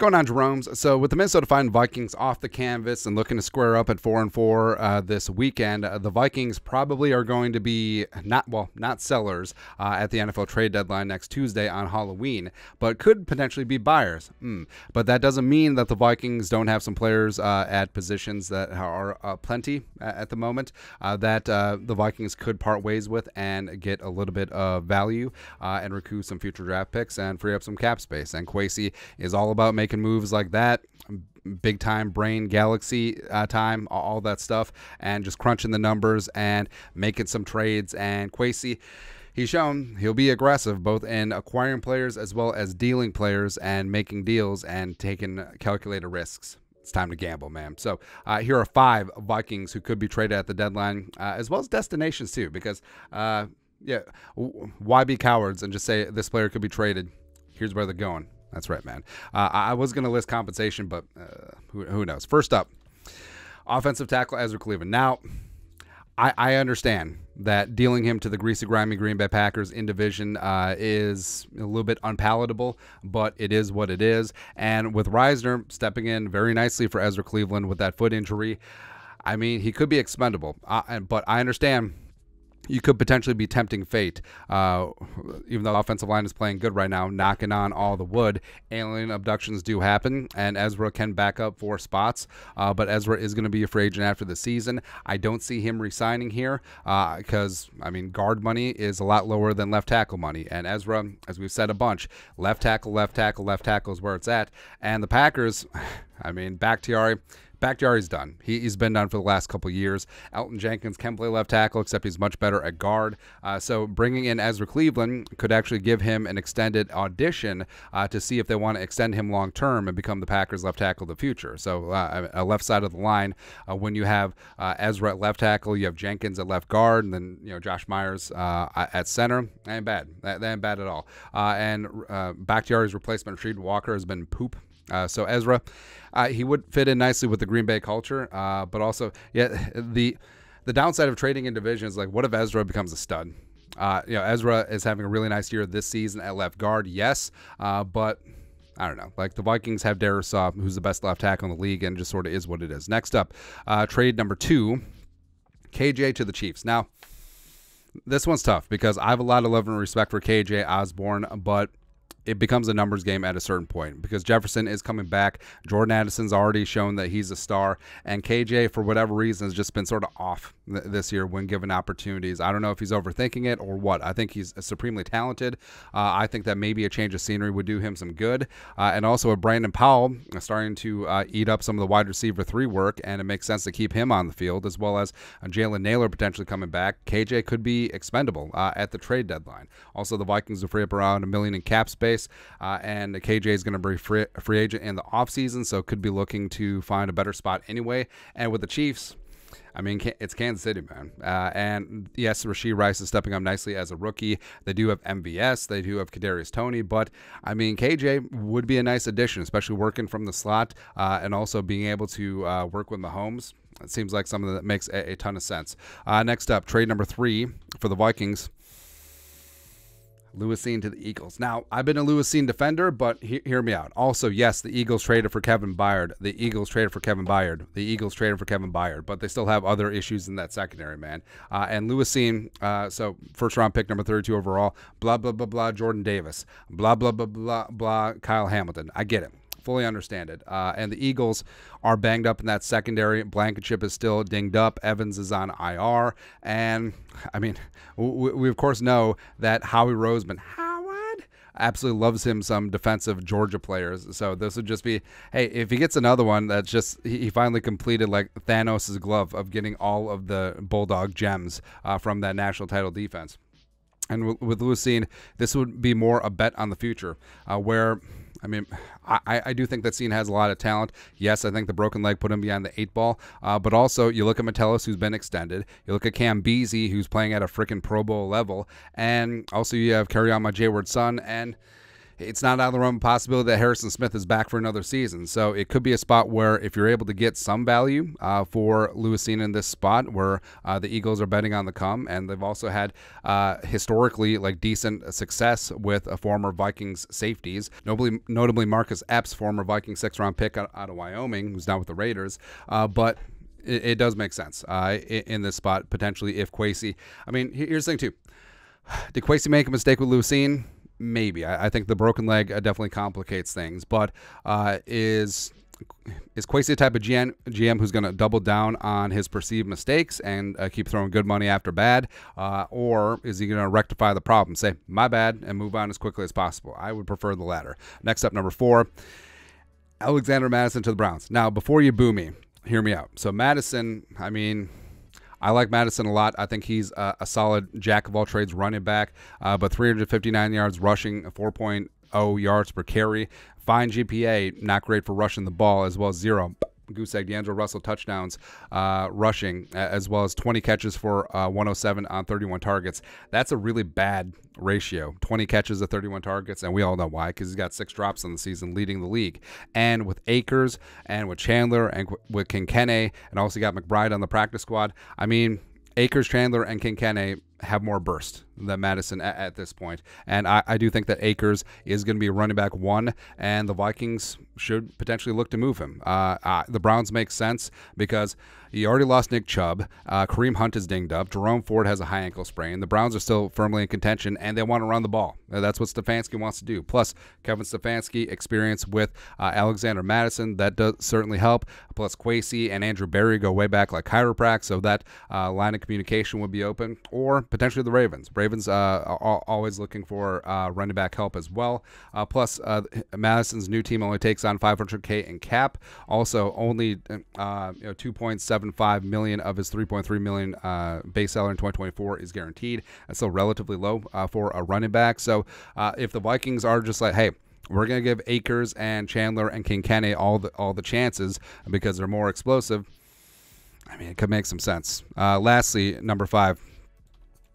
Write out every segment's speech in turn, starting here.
going on, Jerome's? So with the Minnesota Vikings off the canvas and looking to square up at 4-4 this weekend, the Vikings probably are going to be not sellers at the NFL trade deadline next Tuesday on Halloween, but could potentially be buyers. But that doesn't mean that the Vikings don't have some players at positions that are plenty at the moment that the Vikings could part ways with and get a little bit of value and recoup some future draft picks and free up some cap space. And Kwesi is all about making moves like that, big time brain galaxy time, all that stuff, and just crunching the numbers and making some trades. And Kwesi, he's shown he'll be aggressive both in acquiring players as well as dealing players and making deals and taking calculated risks. It's time to gamble, man. So here are 5 Vikings who could be traded at the deadline, as well as destinations too, because why be cowards and just say this player could be traded? Here's where they're going. That's right, man. I was going to list compensation, but who knows? First up, offensive tackle Ezra Cleveland. Now, I understand that dealing him to the greasy, grimy Green Bay Packers in division is a little bit unpalatable, but it is what it is. And with Reisner stepping in very nicely for Ezra Cleveland with that foot injury, I mean, he could be expendable. But I understand you could potentially be tempting fate, even though the offensive line is playing good right now, knocking on all the wood. Alien abductions do happen, and Ezra can back up 4 spots, but Ezra is going to be a free agent after the season. I don't see him re-signing here because, I mean, guard money is a lot lower than left tackle money, and Ezra, as we've said a bunch, left tackle is where it's at. And the Packers, I mean, Bakhtiari's done. He's been done for the last couple years. Elton Jenkins can play left tackle, except he's much better at guard. So bringing in Ezra Cleveland could actually give him an extended audition to see if they want to extend him long term and become the Packers left tackle of the future. So a left side of the line, when you have Ezra at left tackle, you have Jenkins at left guard, and then Josh Myers at center. That ain't bad. That ain't bad at all. And Bakhtiari's replacement, Rasheed Walker, has been poop. So Ezra, he would fit in nicely with the Green Bay culture, but also, the downside of trading in division is, like, what if Ezra becomes a stud? Ezra is having a really nice year this season at left guard, yes, but I don't know. Like, the Vikings have Darisaw, who's the best left tackle in the league, and just sort of is what it is. Next up, trade number 2, KJ to the Chiefs. Now, this one's tough because I have a lot of love and respect for KJ Osborne, but it becomes a numbers game at a certain point because Jefferson is coming back. Jordan Addison's already shown that he's a star, and KJ, for whatever reason, has just been sort of off this year when given opportunities. I don't know if he's overthinking it or what. I think he's supremely talented. I think that maybe a change of scenery would do him some good. And also with Brandon Powell starting to eat up some of the wide receiver 3 work, and it makes sense to keep him on the field, as well as Jalen Naylor potentially coming back. KJ could be expendable at the trade deadline. Also, the Vikings will free up around $1 million in cap space. And KJ is going to be free agent in the offseason, so could be looking to find a better spot anyway. And with the Chiefs, I mean, it's Kansas City, man. And yes, Rashee Rice is stepping up nicely as a rookie. They do have MVS. They do have Kadarius Toney. But, I mean, KJ would be a nice addition, especially working from the slot and also being able to work with Mahomes. It seems like something that makes a ton of sense. Next up, trade number 3 for the Vikings. Lewisine to the Eagles. Now, I've been a Lewisine defender, but hear me out. Also, yes, the Eagles traded for Kevin Byard. The Eagles traded for Kevin Byard. But they still have other issues in that secondary, man. And Lewisine, so first-round pick, number 32 overall, blah, blah, blah, blah, Jordan Davis, blah, blah, blah, blah, blah, Kyle Hamilton. I get it. Fully understand it. And the Eagles are banged up in that secondary. Blankenship is still dinged up. Evans is on IR. And, I mean, we of course know that Howie Roseman, absolutely loves him some defensive Georgia players. So this would just be, hey, if he gets another one, that's just, he finally completed like Thanos' glove of getting all of the Bulldog gems from that national title defense. And with Lewisine, this would be more a bet on the future where, I mean, I do think that Scene has a lot of talent. Yes, I think the broken leg put him behind the 8 ball. But also, you look at Metellus, who's been extended. You look at Cam Beasley, who's playing at a freaking Pro Bowl level. And also, you have Kerryon Jayward's son. And it's not out of the realm of possibility that Harrison Smith is back for another season. So it could be a spot where if you're able to get some value for Lewis Cine in this spot where the Eagles are betting on the come, and they've also had historically like decent success with a former Vikings safeties, notably Marcus Epps, former Vikings 6th-round pick out of Wyoming, who's now with the Raiders. But it does make sense in this spot, potentially, if Kwesi. I mean, here's the thing, too. Did Kwesi make a mistake with Lewis Cine? Maybe. I think the broken leg definitely complicates things. But is Kwesi the type of GM who's going to double down on his perceived mistakes and keep throwing good money after bad? Or is he going to rectify the problem, say, my bad, and move on as quickly as possible? I would prefer the latter. Next up, number 4, Alexander Madison to the Browns. Now, before you boo me, hear me out. So Madison, I mean, I like Madison a lot. I think he's a solid jack-of-all-trades running back, but 359 yards rushing, 4.0 yards per carry. Fine GPA, not great for rushing the ball, as well as 0 goose egg D'Angelo Russell touchdowns rushing, as well as 20 catches for 107 on 31 targets. That's a really bad ratio, 20 catches to 31 targets, and we all know why, because he's got 6 drops in the season, leading the league. And with Akers and with Chandler and with Kinkenny, and also got McBride on the practice squad, I mean, Akers, Chandler, and Kinkenny have more burst than Madison at this point. And I do think that Akers is going to be a running back 1, and the Vikings should potentially look to move him. The Browns make sense because you already lost Nick Chubb. Kareem Hunt is dinged up. Jerome Ford has a high ankle sprain. The Browns are still firmly in contention, and they want to run the ball. That's what Stefanski wants to do. Plus, Kevin Stefanski experience with Alexander Madison. That does certainly help. Plus, Kwesi and Andrew Berry go way back like chiropractic, so that line of communication would be open. Or potentially the Ravens. Ravens are always looking for running back help as well. Plus, Madison's new team only takes on $500K in cap. Also, only $2.75 million of his $3.3 million base salary in 2024 is guaranteed. That's still relatively low for a running back. So, if the Vikings are just like, hey, we're going to give Akers and Chandler and Kinkenny all the chances because they're more explosive, I mean, it could make some sense. Lastly, number 5.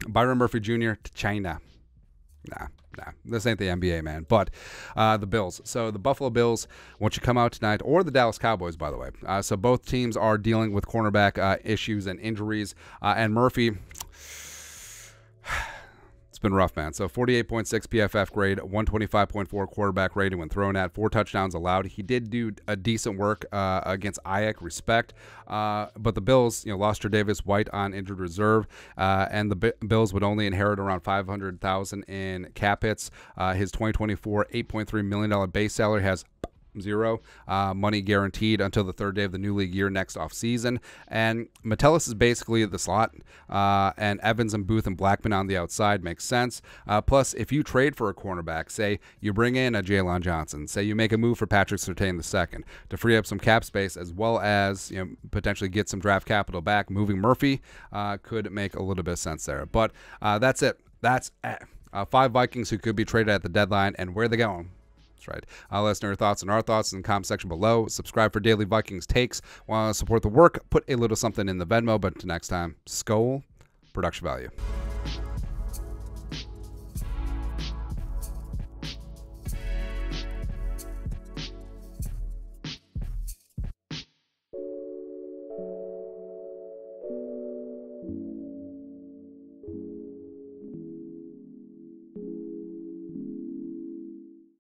Byron Murphy Jr. to China. Nah, this ain't the NBA, man. But the Bills. So the Buffalo Bills, won't you come out tonight, or the Dallas Cowboys, by the way. So both teams are dealing with cornerback issues and injuries. And Murphy, it's been rough, man. So 48.6 PFF grade, 125.4 quarterback rating when thrown at, 4 touchdowns allowed. He did do a decent work against Ayak, respect. But the Bills, lost Tre'Davious White on injured reserve, and the Bills would only inherit around $500,000 in cap hits. His 2024 $8.3 million base salary has 0 money guaranteed until the 3rd day of the new league year next off season. And Metellus is basically the slot, and Evans and Booth and Blackman on the outside makes sense. Plus, if you trade for a cornerback, say you bring in a Jalen Johnson, say you make a move for Patrick Surtain II to free up some cap space, as well as potentially get some draft capital back, moving Murphy could make a little bit of sense there. But that's it. That's 5 Vikings who could be traded at the deadline, and where they going? Right. Let us know your thoughts and our thoughts in the comment section below. Subscribe for daily Vikings takes. Want to support the work? Put a little something in the Venmo. But until next time, Skol, production value.